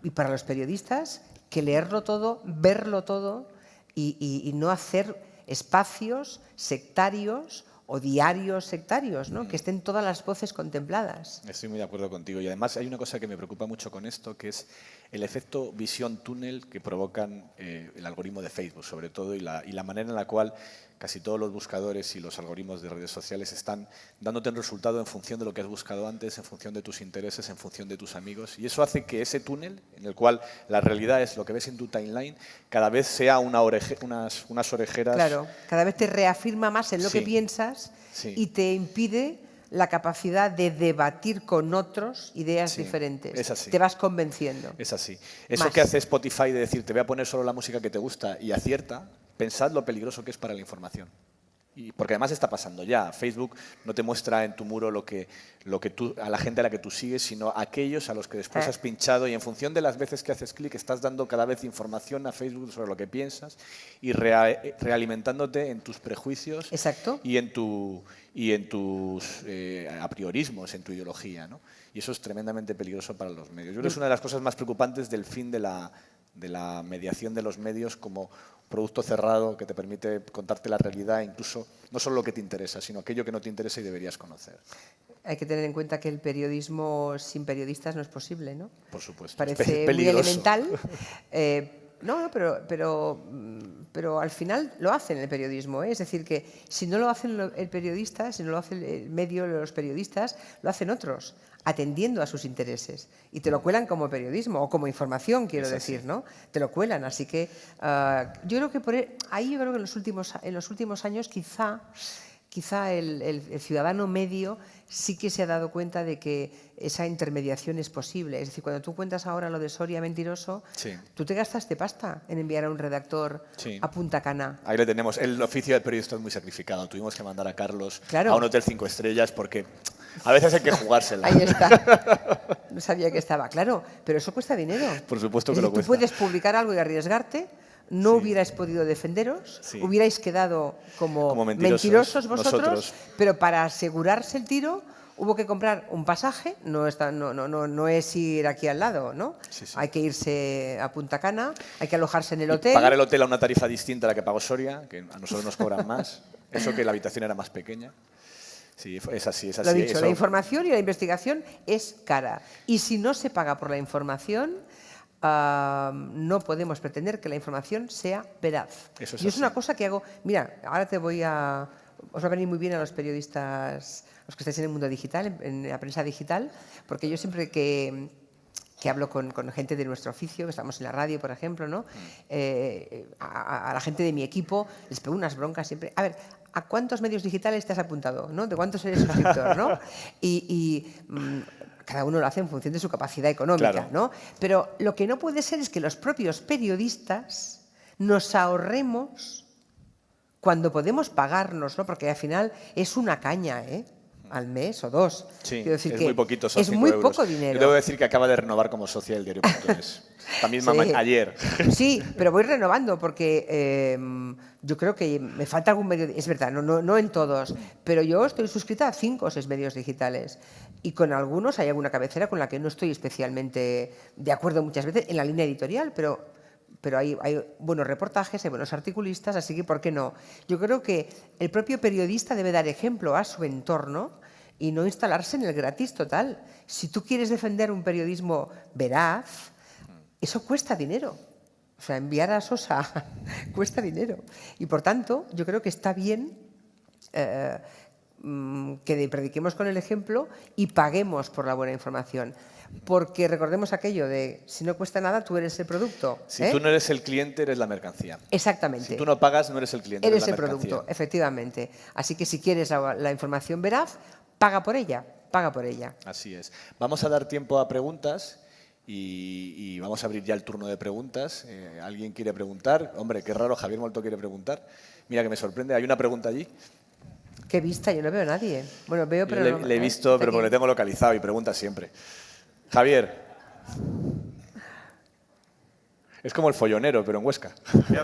y para los periodistas que leerlo todo, verlo todo y no hacer espacios sectarios o diarios sectarios, ¿no? Que estén todas las voces contempladas. Estoy muy de acuerdo contigo. Y además hay una cosa que me preocupa mucho con esto, que es el efecto visión túnel que provocan el algoritmo de Facebook, sobre todo, y la manera en la cual casi todos los buscadores y los algoritmos de redes sociales están dándote un resultado en función de lo que has buscado antes, en función de tus intereses, en función de tus amigos. Y eso hace que ese túnel, en el cual la realidad es lo que ves en tu timeline, cada vez sea unas orejeras. Claro, cada vez te reafirma más en lo que piensas y te impide la capacidad de debatir con otros ideas diferentes. Es así. Te vas convenciendo. Es así. Eso que hace Spotify de decir, te voy a poner solo la música que te gusta y acierta, pensad lo peligroso que es para la información. Porque además está pasando ya. Facebook no te muestra en tu muro lo que a la gente a la que tú sigues, sino a aquellos a los que después has pinchado, y en función de las veces que haces clic estás dando cada vez información a Facebook sobre lo que piensas y realimentándote en tus prejuicios. Exacto. y en tus apriorismos, en tu ideología, ¿no? Y eso es tremendamente peligroso para los medios. Yo creo que es una de las cosas más preocupantes del fin de la mediación de los medios como producto cerrado que te permite contarte la realidad, incluso no solo lo que te interesa, sino aquello que no te interesa y deberías conocer. Hay que tener en cuenta que el periodismo sin periodistas no es posible, ¿no? Por supuesto. Parece muy elemental. No, pero al final lo hacen el periodismo, ¿eh? Es decir, que si no lo hacen el periodista, si no lo hace el medio, los periodistas, lo hacen otros, atendiendo a sus intereses. Y te lo cuelan como periodismo, o como información, quiero decir, ¿no? Te lo cuelan. Así que yo creo que en los últimos años quizá el ciudadano medio sí que se ha dado cuenta de que esa intermediación es posible. Es decir, cuando tú cuentas ahora lo de Soria mentiroso, tú te gastaste pasta en enviar a un redactor a Punta Cana. Ahí le tenemos. El oficio del periodista es muy sacrificado. Tuvimos que mandar a Carlos Claro. a un hotel 5 estrellas porque a veces hay que jugársela. Ahí está. No sabía que estaba. Claro, pero eso cuesta dinero. Por supuesto Es que decir, lo cuesta. Tú puedes publicar algo y arriesgarte. No hubierais podido defenderos, hubierais quedado como mentirosos vosotros, pero para asegurarse el tiro hubo que comprar un pasaje, no es ir aquí al lado, ¿no? Hay que irse a Punta Cana, hay que alojarse en el hotel. Pagar el hotel a una tarifa distinta a la que pagó Soria, que a nosotros nos cobran más, eso que la habitación era más pequeña. Sí, es así, es así. Lo he dicho, eso. la información y la investigación es cara. Y si no se paga por la información, no podemos pretender que la información sea veraz. Eso es y es así. una cosa que hago. Mira, ahora os va a venir muy bien a los periodistas, los que estáis en el mundo digital, en la prensa digital, porque yo siempre que hablo con gente de nuestro oficio, que estamos en la radio, por ejemplo, ¿no? A la gente de mi equipo les pego unas broncas siempre. A ver, ¿a cuántos medios digitales te has apuntado? ¿No? ¿De cuántos eres suscriptor? ¿No? Cada uno lo hace en función de su capacidad económica, ¿no? Pero lo que no puede ser es que los propios periodistas nos ahorremos cuando podemos pagarnos, ¿no? Porque al final es una caña, al mes o dos. Sí, quiero decir es que muy poquito, son es 5 muy euros. poco dinero. Yo debo decir que acaba de renovar como socia del diario.es. También ayer. Sí, pero voy renovando porque yo creo que me falta algún medio. Es verdad, no en todos, pero yo estoy suscrita a 5 o 6 medios digitales. Y con algunos hay alguna cabecera con la que no estoy especialmente de acuerdo muchas veces en la línea editorial, pero hay buenos reportajes, hay buenos articulistas, así que ¿por qué no? Yo creo que el propio periodista debe dar ejemplo a su entorno y no instalarse en el gratis total. Si tú quieres defender un periodismo veraz, eso cuesta dinero. O sea, enviar a Sosa cuesta dinero. Y por tanto, yo creo que está bien que prediquemos con el ejemplo y paguemos por la buena información. Porque recordemos aquello de, si no cuesta nada, tú eres el producto. Si tú no eres el cliente, eres la mercancía. Exactamente. Si tú no pagas, no eres el cliente, eres la el mercancía. producto, efectivamente. Así que si quieres la información veraz, paga por ella, paga por ella. Así es. Vamos a dar tiempo a preguntas y vamos a abrir ya el turno de preguntas. ¿Alguien quiere preguntar? Hombre, qué raro, Javier Molto quiere preguntar. Mira que me sorprende, hay una pregunta allí. ¿Qué vista? Yo no veo a nadie. Bueno, veo, pero Yo le he visto, pero porque le tengo localizado y pregunta siempre. Javier. Es como el follonero, pero en Huesca. Me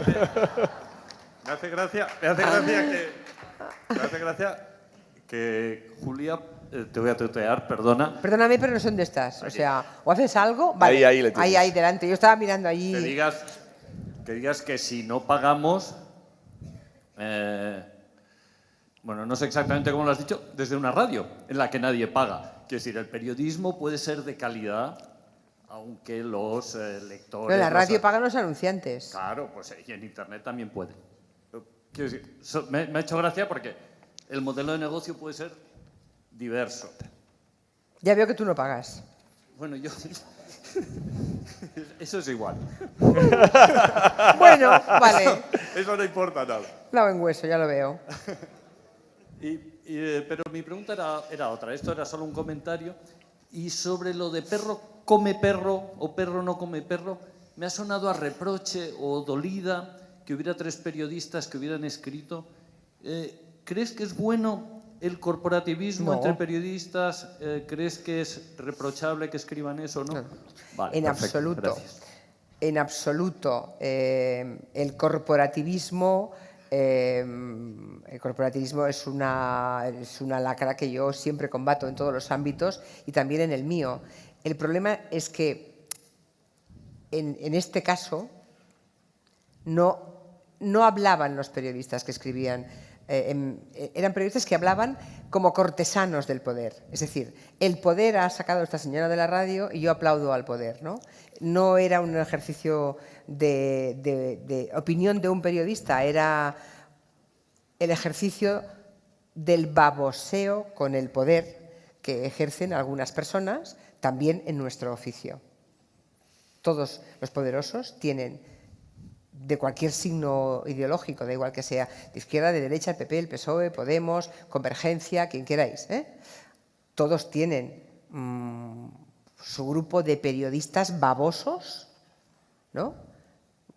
hace gracia que Julia, te voy a tutear, perdona. Perdóname, pero no sé dónde estás. O sea, o haces algo, vale, Ahí le tienes. ahí delante. Yo estaba mirando allí. Que digas que si no pagamos, bueno, no sé exactamente cómo lo has dicho, desde una radio en la que nadie paga. Quiero decir, el periodismo puede ser de calidad, aunque los lectores... No, en la radio pagan los anunciantes. Claro, pues y en Internet también puede. Quiero decir, me ha hecho gracia porque el modelo de negocio puede ser diverso. Ya veo que tú no pagas. Bueno, yo... Eso es igual. Bueno, vale. Eso no importa nada. Clavo en hueso, ya lo veo. Pero mi pregunta era otra. Esto era solo un comentario. Y sobre lo de perro come perro o perro no come perro, me ha sonado a reproche o dolida que hubiera 3 periodistas que hubieran escrito. ¿Crees que es bueno el corporativismo entre periodistas? ¿Crees que es reprochable que escriban eso o no? No. Vale, en perfecto, absoluto. gracias. En absoluto. El corporativismo es una lacra que yo siempre combato en todos los ámbitos y también en el mío. El problema es que en este caso no hablaban los periodistas que escribían. Eran periodistas que hablaban como cortesanos del poder. Es decir, el poder ha sacado a esta señora de la radio y yo aplaudo al poder, ¿no? No era un ejercicio de opinión de un periodista, era el ejercicio del baboseo con el poder que ejercen algunas personas también en nuestro oficio. Todos los poderosos tienen, de cualquier signo ideológico, da igual que sea de izquierda, de derecha, el PP, el PSOE, Podemos, Convergencia, quien queráis, todos tienen su grupo de periodistas babosos, ¿no?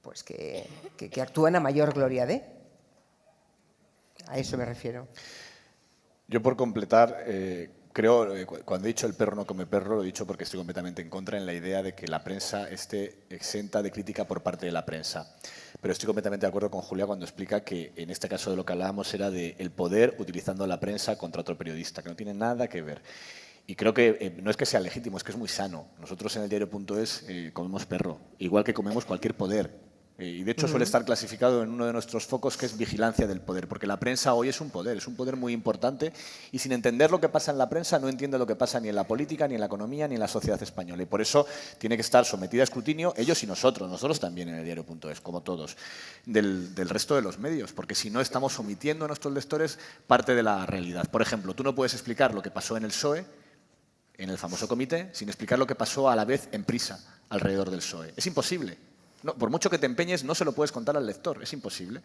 Pues que actúan a mayor gloria de. A eso me refiero. Yo por completar, creo, cuando he dicho el perro no come perro, lo he dicho porque estoy completamente en contra en la idea de que la prensa esté exenta de crítica por parte de la prensa. Pero estoy completamente de acuerdo con Julia cuando explica que en este caso de lo que hablábamos era del poder utilizando la prensa contra otro periodista, que no tiene nada que ver. Y creo que no es que sea legítimo, es que es muy sano. Nosotros en el diario.es comemos perro, igual que comemos cualquier poder. Y de hecho suele estar clasificado en uno de nuestros focos, que es vigilancia del poder, porque la prensa hoy es un poder muy importante, y sin entender lo que pasa en la prensa no entiende lo que pasa ni en la política, ni en la economía, ni en la sociedad española. Y por eso tiene que estar sometida a escrutinio, ellos y nosotros también en el diario.es, como todos, del resto de los medios, porque si no estamos omitiendo a nuestros lectores parte de la realidad. Por ejemplo, tú no puedes explicar lo que pasó en el PSOE, en el famoso comité, sin explicar lo que pasó a la vez en Prisa, alrededor del PSOE. Es imposible. No, por mucho que te empeñes, no se lo puedes contar al lector, es imposible.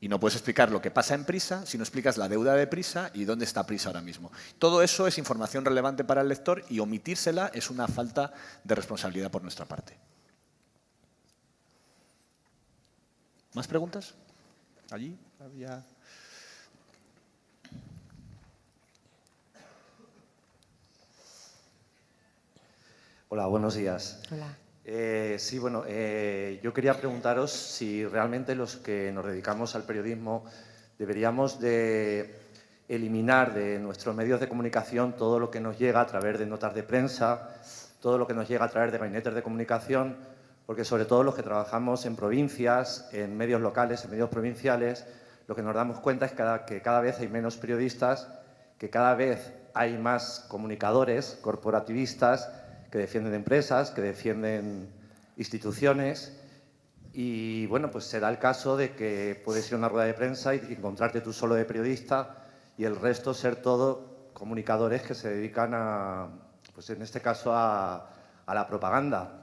Y no puedes explicar lo que pasa en Prisa si no explicas la deuda de Prisa y dónde está Prisa ahora mismo. Todo eso es información relevante para el lector y omitírsela es una falta de responsabilidad por nuestra parte. ¿Más preguntas? ¿Allí? Había... Hola, buenos días. Hola. Sí, bueno, yo quería preguntaros si realmente los que nos dedicamos al periodismo deberíamos de eliminar de nuestros medios de comunicación todo lo que nos llega a través de notas de prensa, todo lo que nos llega a través de gabinetes de comunicación, porque sobre todo los que trabajamos en provincias, en medios locales, en medios provinciales, lo que nos damos cuenta es que cada vez hay menos periodistas, que cada vez hay más comunicadores corporativistas que defienden empresas, que defienden instituciones. Y bueno, pues se da el caso de que puedes ir a una rueda de prensa y encontrarte tú solo de periodista y el resto ser todo comunicadores que se dedican a, pues en este caso, a la propaganda.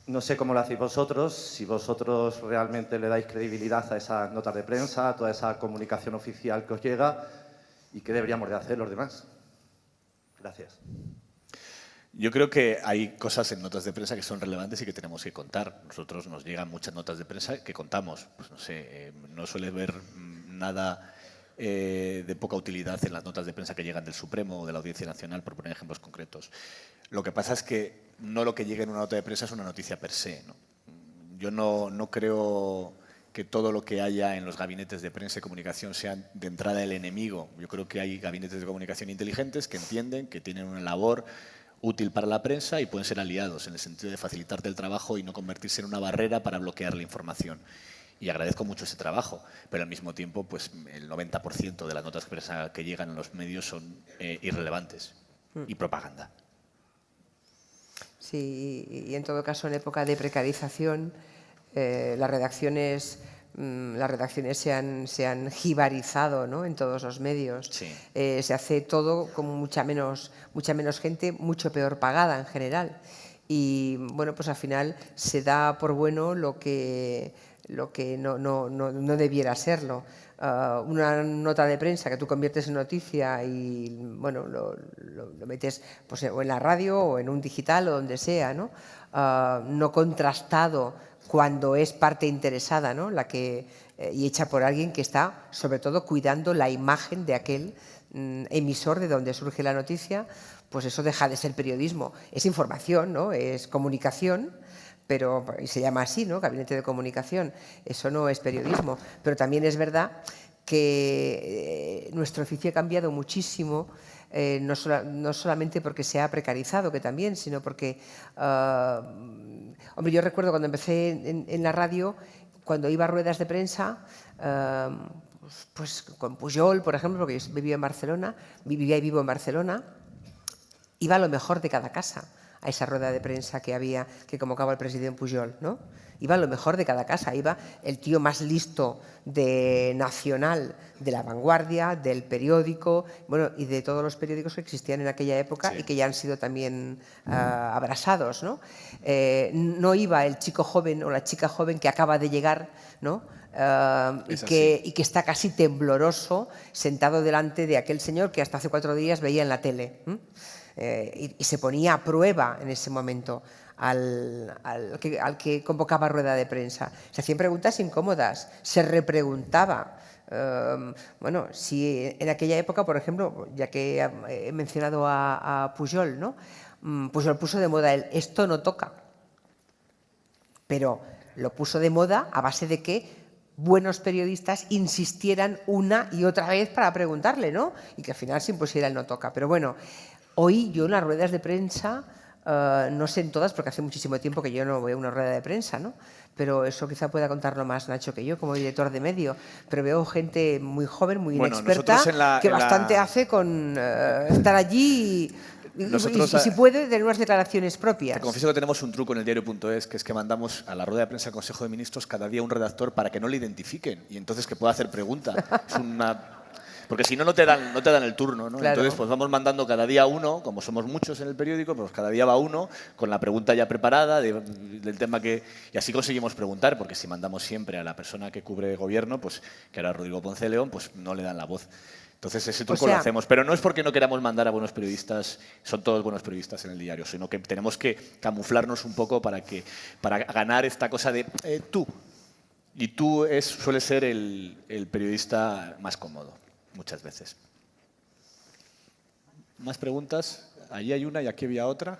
No sé cómo lo hacéis vosotros, si vosotros realmente le dais credibilidad a esas notas de prensa, a toda esa comunicación oficial que os llega y qué deberíamos de hacer los demás. Gracias. Yo creo que hay cosas en notas de prensa que son relevantes y que tenemos que contar. Nosotros nos llegan muchas notas de prensa que contamos. Pues no sé, no suele ver nada de poca utilidad en las notas de prensa que llegan del Supremo o de la Audiencia Nacional, por poner ejemplos concretos. Lo que pasa es que no lo que llega en una nota de prensa es una noticia per se, ¿no? Yo no creo que todo lo que haya en los gabinetes de prensa y comunicación sea de entrada el enemigo. Yo creo que hay gabinetes de comunicación inteligentes que entienden que tienen una labor útil para la prensa y pueden ser aliados en el sentido de facilitarte el trabajo y no convertirse en una barrera para bloquear la información. Y agradezco mucho ese trabajo, pero al mismo tiempo pues, el 90% de las notas de prensa que llegan a los medios son irrelevantes y propaganda. Sí, y en todo caso, en época de precarización, las redacciones se han jibarizado, ¿no?, en todos los medios. Sí. Se hace todo con mucha menos gente, mucho peor pagada en general. Y bueno, pues al final se da por bueno lo que no debiera serlo. Una nota de prensa que tú conviertes en noticia y bueno, lo metes pues, o en la radio o en un digital o donde sea, ¿no? No contrastado cuando es parte interesada, ¿no?, y hecha por alguien que está, sobre todo, cuidando la imagen de aquel emisor de donde surge la noticia, pues eso deja de ser periodismo. Es información, ¿no?, es comunicación, pero y se llama así, ¿no?, gabinete de comunicación. Eso no es periodismo. Pero también es verdad que nuestro oficio ha cambiado muchísimo, no solamente porque se ha precarizado, que también, sino porque, hombre, yo recuerdo cuando empecé en la radio, cuando iba a ruedas de prensa, pues con Pujol, por ejemplo, porque yo vivía y vivo en Barcelona, iba lo mejor de cada casa a esa rueda de prensa que convocaba el presidente Pujol, ¿no? Iba lo mejor de cada casa, iba el tío más listo de Nacional, de La Vanguardia, del periódico, bueno, y de todos los periódicos que existían en aquella época, sí, y que ya han sido también abrasados, ¿no? No iba el chico joven o la chica joven que acaba de llegar, ¿no?, y que está casi tembloroso sentado delante de aquel señor que hasta hace 4 días veía en la tele. Y se ponía a prueba en ese momento al que convocaba rueda de prensa. Se hacían preguntas incómodas, se repreguntaba. Bueno, si en aquella época, por ejemplo, ya que he mencionado a Pujol, ¿no?, Pujol puso de moda el esto no toca, pero lo puso de moda a base de que buenos periodistas insistieran una y otra vez para preguntarle, ¿no?, y que al final se impusiera el no toca. Pero bueno, hoy yo en las ruedas de prensa, no sé en todas porque hace muchísimo tiempo que yo no voy a una rueda de prensa, ¿no?, pero eso quizá pueda contarlo más Nacho que yo como director de medio, pero veo gente muy joven, muy inexperta, que bastante hace con estar allí y si puede, tener unas declaraciones propias. Te confieso que tenemos un truco en el diario.es, que es que mandamos a la rueda de prensa del Consejo de Ministros cada día un redactor para que no le identifiquen y entonces que pueda hacer pregunta. Es una... Porque si no, no te dan el turno, ¿no? Claro. Entonces, pues vamos mandando cada día uno, como somos muchos en el periódico, pues cada día va uno con la pregunta ya preparada del tema que... Y así conseguimos preguntar, porque si mandamos siempre a la persona que cubre gobierno, pues que era Rodrigo Ponce de León, pues no le dan la voz. Entonces ese truco lo hacemos. Pero no es porque no queramos mandar a buenos periodistas, son todos buenos periodistas en el diario, sino que tenemos que camuflarnos un poco para ganar esta cosa de tú. Y tú suele ser el periodista más cómodo. Muchas veces. ¿Más preguntas? Allí hay una y aquí había otra.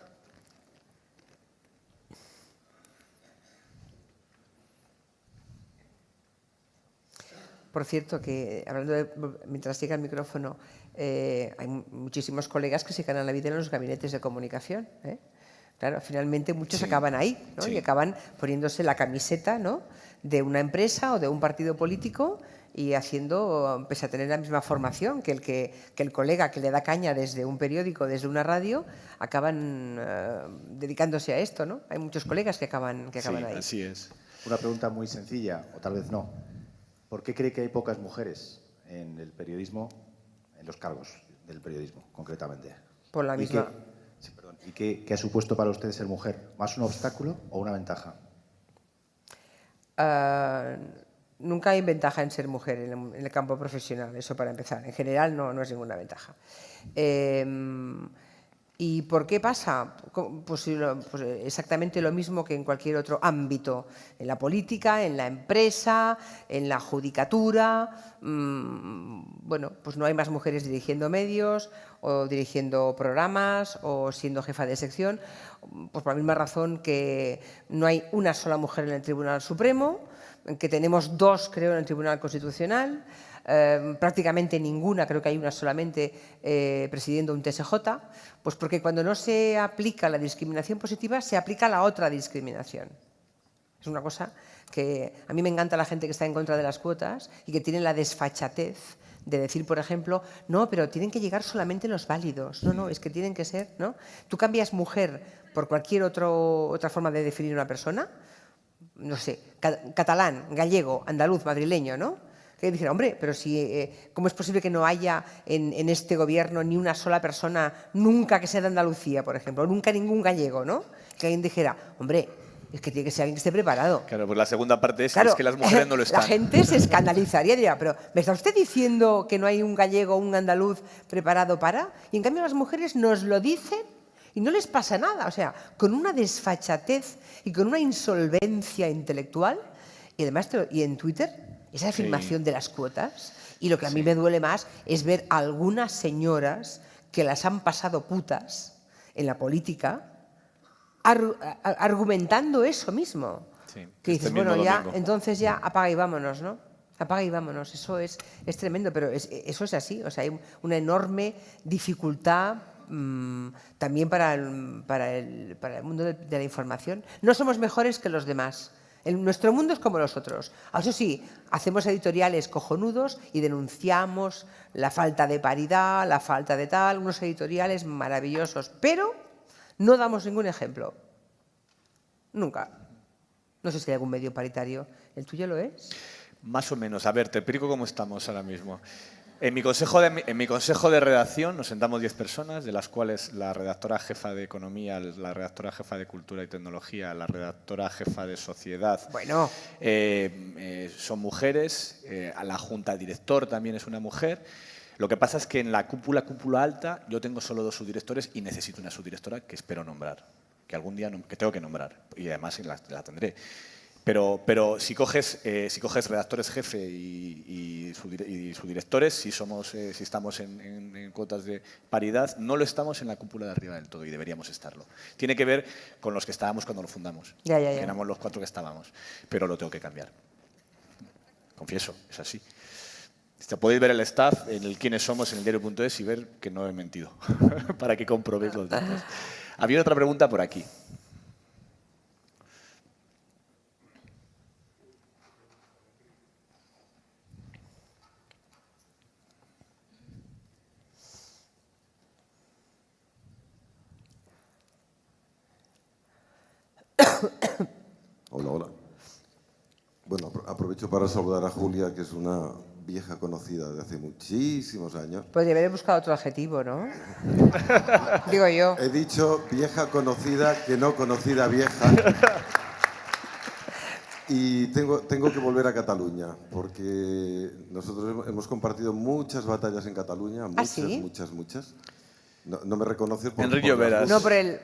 Por cierto, que hablando mientras llega el micrófono, hay muchísimos colegas que se ganan la vida en los gabinetes de comunicación, ¿eh? Claro, finalmente muchos acaban ahí, ¿no? Y acaban poniéndose la camiseta, ¿no?, de una empresa o de un partido político y haciendo, pese a tener la misma formación que el colega que le da caña desde un periódico, desde una radio, acaban dedicándose a esto, ¿no? Hay muchos colegas que acaban ahí. Así es. Una pregunta muy sencilla, o tal vez no. ¿Por qué cree que hay pocas mujeres en el periodismo, en los cargos del periodismo, concretamente? Por la misma... ¿Y qué ha supuesto para usted ser mujer? ¿Más un obstáculo o una ventaja? Nunca hay ventaja en ser mujer en el campo profesional, eso para empezar. En general no es ninguna ventaja. ¿Y por qué pasa? Pues exactamente lo mismo que en cualquier otro ámbito, en la política, en la empresa, en la judicatura. Bueno, pues no hay más mujeres dirigiendo medios o dirigiendo programas o siendo jefa de sección, pues por la misma razón que no hay una sola mujer en el Tribunal Supremo, que tenemos 2, creo, en el Tribunal Constitucional, prácticamente ninguna, creo que hay una solamente presidiendo un TSJ, pues porque cuando no se aplica la discriminación positiva, se aplica la otra discriminación. Es una cosa que a mí me encanta la gente que está en contra de las cuotas y que tiene la desfachatez de decir, por ejemplo, no, pero tienen que llegar solamente los válidos. No, es que tienen que ser, ¿no? Tú cambias mujer por cualquier otra forma de definir una persona, no sé, catalán, gallego, andaluz, madrileño, ¿no? Que dicen, hombre, pero si, ¿cómo es posible que no haya en este gobierno ni una sola persona nunca que sea de Andalucía, por ejemplo, nunca ningún gallego, ¿no? Que alguien dijera, hombre, es que tiene que ser alguien que esté preparado. Claro, pues la segunda parte es, claro, es que las mujeres no lo están. La gente se escandalizaría y diría, pero ¿me está usted diciendo que no hay un gallego o un andaluz preparado para? Y en cambio las mujeres nos lo dicen y no les pasa nada. O sea, con una desfachatez y con una insolvencia intelectual, y además, y en Twitter, esa afirmación de las cuotas, y lo que a mí me duele más es ver a algunas señoras que las han pasado putas en la política argumentando eso mismo. Sí, que dices, bueno, ya, entonces ya apaga y vámonos, ¿no? Apaga y vámonos. Eso es tremendo, pero eso es así. O sea, hay una enorme dificultad también para el mundo de la información. No somos mejores que los demás. Nuestro mundo es como los otros. Eso sí, hacemos editoriales cojonudos y denunciamos la falta de paridad, la falta de tal, unos editoriales maravillosos, pero no damos ningún ejemplo. Nunca. No sé si hay algún medio paritario. ¿El tuyo lo es? Más o menos. A ver, te explico cómo estamos ahora mismo. En mi consejo de redacción nos sentamos 10 personas, de las cuales la redactora jefa de Economía, la redactora jefa de Cultura y Tecnología, la redactora jefa de Sociedad, son mujeres, a la junta director también es una mujer. Lo que pasa es que en la cúpula alta yo tengo solo 2 subdirectores y necesito una subdirectora que espero nombrar, que algún día que tengo que nombrar y además la tendré. Pero si coges redactores jefe y subdirectores, si estamos en cuotas de paridad, no lo estamos en la cúpula de arriba del todo y deberíamos estarlo. Tiene que ver con los que estábamos cuando lo fundamos. Ya. Que éramos los 4 que estábamos, pero lo tengo que cambiar. Confieso, es así. Podéis ver el staff en el quiénes somos en el diario.es y ver que no he mentido, para que comprobéis los datos. Había otra pregunta por aquí. Hola. Bueno, aprovecho para saludar a Julia, que es una vieja conocida de hace muchísimos años. Podría haber buscado otro adjetivo, ¿no? Digo yo. He dicho vieja conocida, que no conocida vieja. Y tengo que volver a Cataluña, porque nosotros hemos compartido muchas batallas en Cataluña, muchas. No me reconoces por... Enrique Lloveras. No, por el...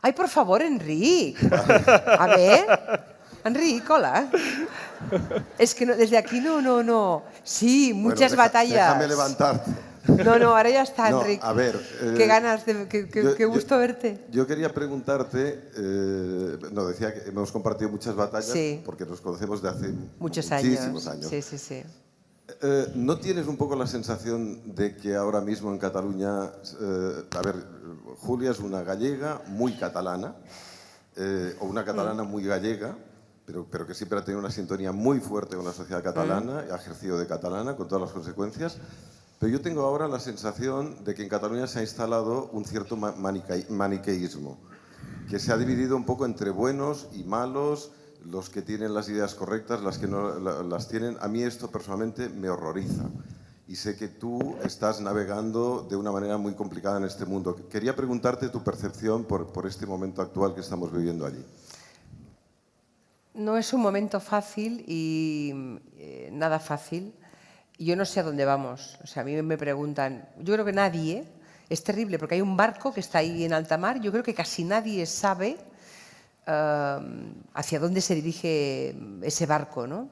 ¡Ay, por favor, Enrique! A ver... Enrique, hola. Es que desde aquí no. Sí, muchas batallas. Déjame levantarte. No, ahora ya está, Enrique. A ver... qué ganas, qué gusto verte. Yo quería preguntarte... decía que hemos compartido muchas batallas, sí, porque nos conocemos de hace muchísimos años. Sí. ¿No tienes un poco la sensación de que ahora mismo en Cataluña, a ver, Julia es una gallega muy catalana, o una catalana muy gallega, pero que siempre ha tenido una sintonía muy fuerte con la sociedad catalana, ha ejercido de catalana con todas las consecuencias? Pero yo tengo ahora la sensación de que en Cataluña se ha instalado un cierto maniqueísmo, que se ha dividido un poco entre buenos y malos, los que tienen las ideas correctas, las que no las tienen. A mí esto personalmente me horroriza. Y sé que tú estás navegando de una manera muy complicada en este mundo. Quería preguntarte tu percepción por este momento actual que estamos viviendo allí. No es un momento fácil y nada fácil. Yo no sé a dónde vamos. O sea, a mí me preguntan, yo creo que nadie, es terrible porque hay un barco que está ahí en alta mar, yo creo que casi nadie sabe hacia dónde se dirige ese barco, ¿no?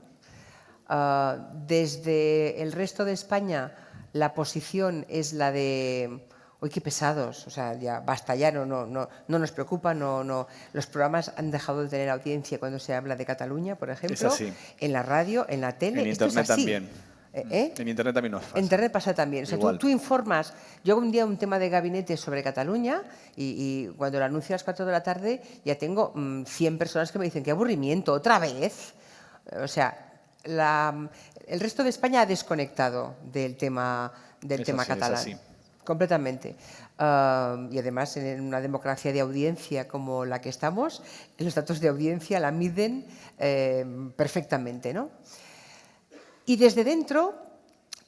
Desde el resto de España la posición es la de ¡uy, qué pesados! O sea, ya basta ya, no nos preocupa, los programas han dejado de tener audiencia cuando se habla de Cataluña, por ejemplo, es así. En la radio, en la tele, En esto Internet es así. también. En Internet también nos pasa. En Internet pasa también. O sea, tú informas. Yo hago un día un tema de gabinete sobre Cataluña y cuando lo anuncio a las 4 de la tarde ya tengo 100 personas que me dicen ¡qué aburrimiento! ¿Otra vez? O sea, el resto de España ha desconectado del tema catalán. Es así. Completamente. Y además, en una democracia de audiencia como la que estamos, los datos de audiencia la miden perfectamente, ¿no? Y desde dentro,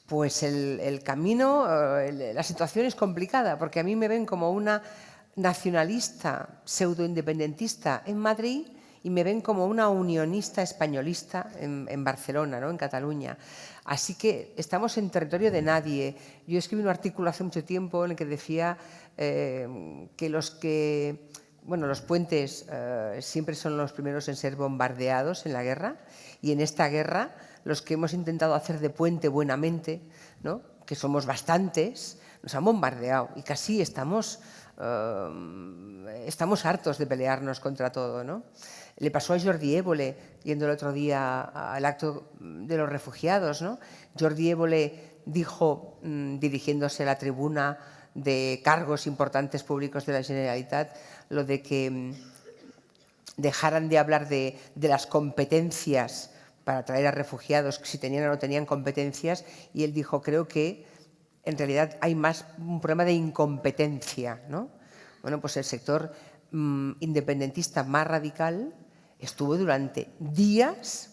pues el camino, la situación es complicada, porque a mí me ven como una nacionalista, pseudoindependentista en Madrid y me ven como una unionista españolista en Barcelona, ¿no? En Cataluña. Así que estamos en territorio de nadie. Yo escribí un artículo hace mucho tiempo en el que decía que los puentes siempre son los primeros en ser bombardeados en la guerra, y en esta guerra los que hemos intentado hacer de puente buenamente, ¿no? Que somos bastantes, nos han bombardeado y casi estamos hartos de pelearnos contra todo, ¿no? Le pasó a Jordi Évole, yendo el otro día al acto de los refugiados, ¿no? Jordi Évole dijo, dirigiéndose a la tribuna de cargos importantes públicos de la Generalitat, lo de que dejaran de hablar de las competencias para traer a refugiados, si tenían o no tenían competencias, y él dijo, creo que en realidad hay más un problema de incompetencia, ¿no? Bueno, pues el sector independentista más radical estuvo durante días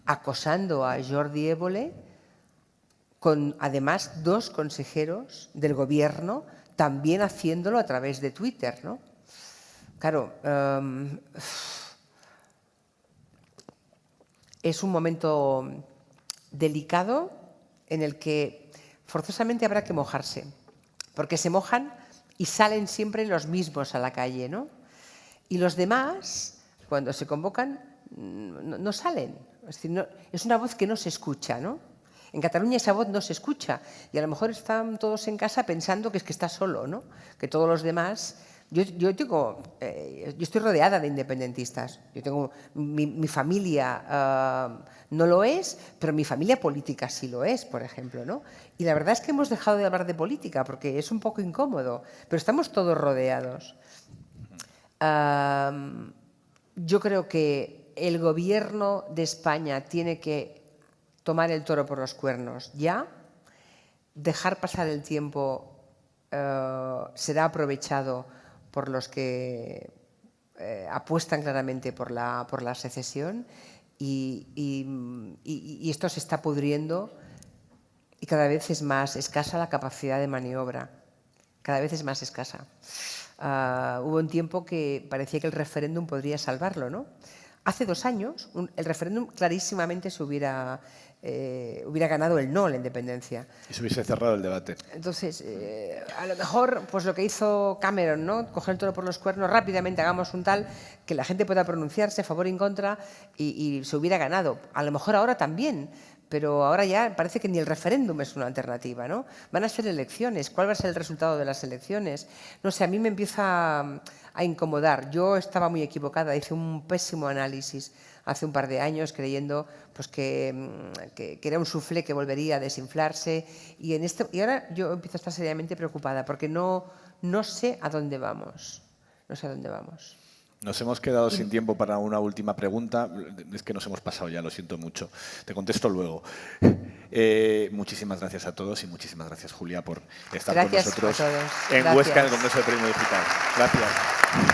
acosando a Jordi Évole con además 2 consejeros del gobierno también haciéndolo a través de Twitter, ¿no? Claro, es un momento delicado en el que forzosamente habrá que mojarse, porque se mojan y salen siempre los mismos a la calle, ¿no? Y los demás, cuando se convocan, no salen. Es decir, es una voz que no se escucha, ¿no? En Cataluña esa voz no se escucha y a lo mejor están todos en casa pensando que es que está solo, ¿no? Que todos los demás... Yo estoy rodeada de independentistas. Yo tengo mi familia no lo es, pero mi familia política sí lo es, por ejemplo, ¿no? Y la verdad es que hemos dejado de hablar de política porque es un poco incómodo, pero estamos todos rodeados. Yo creo que el gobierno de España tiene que tomar el toro por los cuernos ya, dejar pasar el tiempo será aprovechado por los que apuestan claramente por la secesión y esto se está pudriendo y cada vez es más escasa la capacidad de maniobra, cada vez es más escasa. Hubo un tiempo que parecía que el referéndum podría salvarlo, ¿no? Hace 2 años el referéndum clarísimamente se hubiera ganado el no a la independencia. Y se hubiese cerrado el debate. Entonces, a lo mejor, pues lo que hizo Cameron, ¿no? Coger el toro por los cuernos, rápidamente hagamos un tal que la gente pueda pronunciarse a favor y en contra y se hubiera ganado. A lo mejor ahora también, pero ahora ya parece que ni el referéndum es una alternativa, ¿no? Van a ser elecciones. ¿Cuál va a ser el resultado de las elecciones? No sé, a mí me empieza a incomodar. Yo estaba muy equivocada, hice un pésimo análisis hace un par de años creyendo pues, que era un suflé que volvería a desinflarse y ahora yo empiezo a estar seriamente preocupada porque no sé a dónde vamos. No sé a dónde vamos. Nos hemos quedado sin tiempo para una última pregunta. Es que nos hemos pasado ya, lo siento mucho. Te contesto luego. Muchísimas gracias a todos y muchísimas gracias, Julia, por estar con nosotros a todos. en Gracias. Huesca, en el Congreso de Periodismo Digital. Gracias.